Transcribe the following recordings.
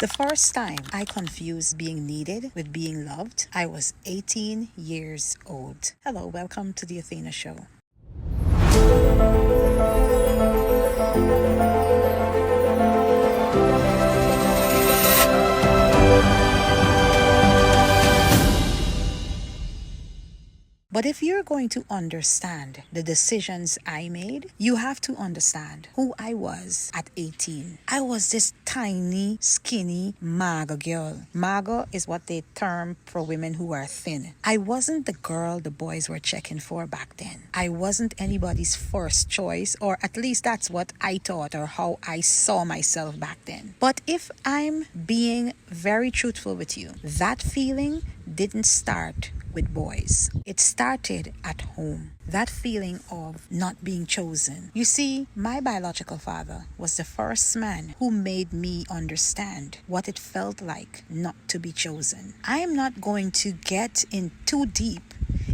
The first time I confused being needed with being loved, I was 18 years old. Hello, welcome to the Athena Show. But if you're going to understand the decisions I made, you have to understand who I was at 18. I was this tiny, skinny, maga girl. Maga is what they term for women who are thin. I wasn't the girl the boys were checking for back then. I wasn't anybody's first choice, or at least that's what I thought or how I saw myself back then. But if I'm being very truthful with you, that feeling didn't start with boys. It started at home. That feeling of not being chosen. You see, my biological father was the first man who made me understand what it felt like not to be chosen. I am not going to get in too deep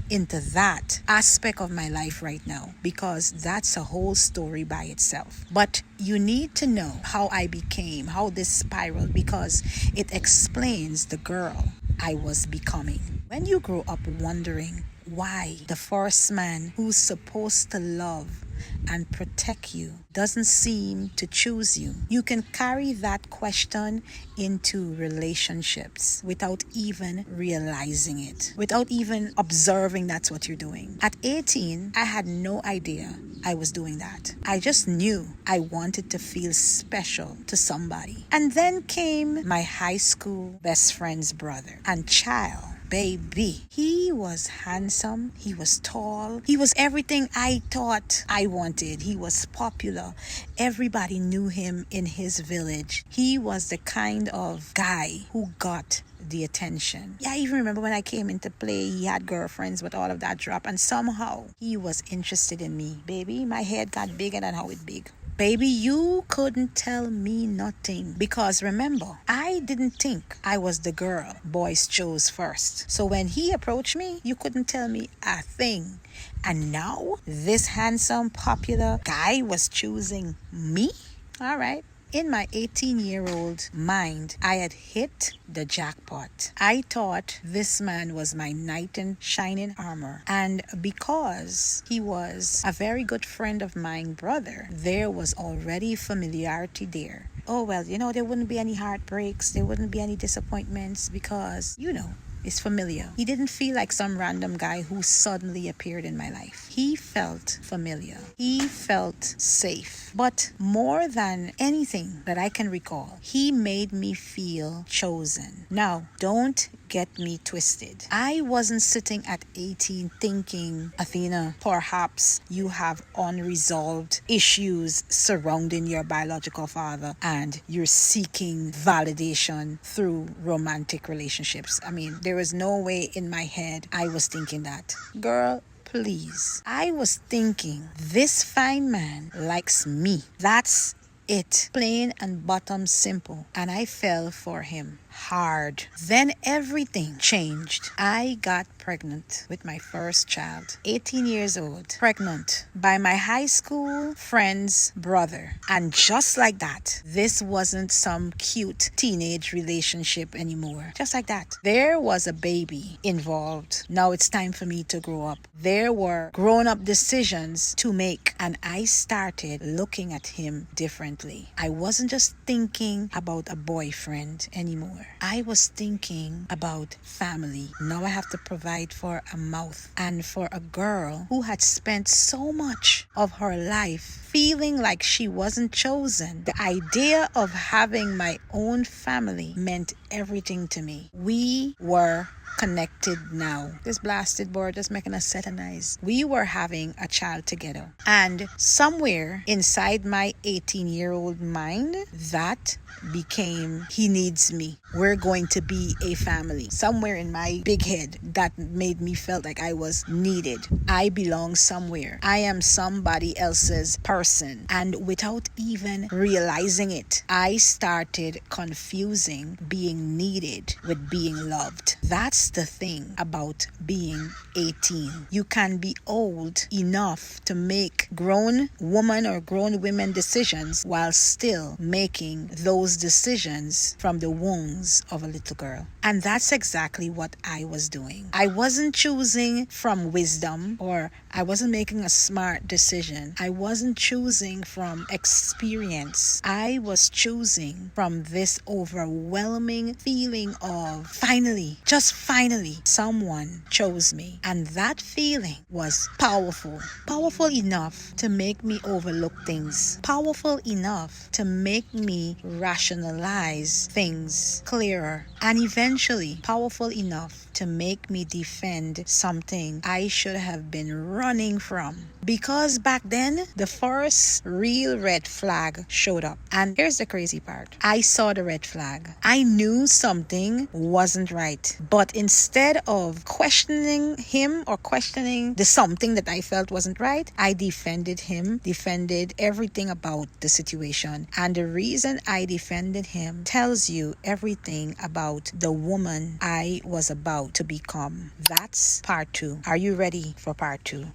into that aspect of my life right now because that's a whole story by itself. But you need to know how I became, how this spiraled, because it explains the girl I was becoming. When you grow up wondering why the first man who's supposed to love and protect you doesn't seem to choose you, you can carry that question into relationships without even realizing it, without even observing that's what you're doing. At 18, I had no idea I was doing that. I just knew I wanted to feel special to somebody. And then came my high school best friend's brother and child. Baby, he was handsome, he was tall, he was everything I thought I wanted. He was popular. Everybody knew him in his village. He was the kind of guy who got the attention. Yeah, I even remember when I came into play, he had girlfriends, but all of that dropped, and somehow he was interested in me. Baby, my head got bigger than how it big. Baby, you couldn't tell me nothing because remember, I didn't think I was the girl boys chose first. So when he approached me, you couldn't tell me a thing. And now this handsome, popular guy was choosing me? All right. In my 18-year-old mind, I had hit the jackpot. I thought this man was my knight in shining armor. And because he was a very good friend of mine, brother, there was already familiarity there. Oh, well, there wouldn't be any heartbreaks. There wouldn't be any disappointments because, it's familiar. He didn't feel like some random guy who suddenly appeared in my life. He felt familiar. He felt safe. But more than anything that I can recall, he made me feel chosen. Now, don't get me twisted. I wasn't sitting at 18 thinking, Athena, perhaps you have unresolved issues surrounding your biological father and you're seeking validation through romantic relationships. I mean, there was no way in my head I was thinking that. Girl, please. I was thinking this fine man likes me. That's it. Plain and bottom simple. And I fell for him hard. Then everything changed. I got pregnant with my first child. 18 years old. Pregnant by my high school friend's brother. And just like that, this wasn't some cute teenage relationship anymore. Just like that. There was a baby involved. Now it's time for me to grow up. There were grown-up decisions to make. And I started looking at him differently. I wasn't just thinking about a boyfriend anymore. I was thinking about family. Now I have to provide for a mouth. And for a girl who had spent so much of her life feeling like she wasn't chosen, the idea of having my own family meant everything to me. We were connected now. This blasted board just making us satanize. We were having a child together. And somewhere inside my 18-year-old mind, that became, he needs me. We're going to be a family. Somewhere in my big head, that made me felt like I was needed. I belong somewhere. I am somebody else's person. And without even realizing it, I started confusing being needed with being loved. That's That's the thing about being 18. You can be old enough to make grown woman or grown women decisions while still making those decisions from the wounds of a little girl. And that's exactly what I was doing. I wasn't choosing from wisdom, or I wasn't making a smart decision. I wasn't choosing from experience. I was choosing from this overwhelming feeling of finally, just finally, someone chose me. And that feeling was powerful. Powerful enough to make me overlook things. Powerful enough to make me rationalize things clearer. And eventually powerful enough to make me defend something I should have been running from. Because back then, the first real red flag showed up. And here's the crazy part. I saw the red flag. I knew something wasn't right. But instead of questioning him or questioning the something that I felt wasn't right, I defended him, defended everything about the situation. And the reason I defended him tells you everything about the woman I was about to become. That's part 2. Are you ready for part 2?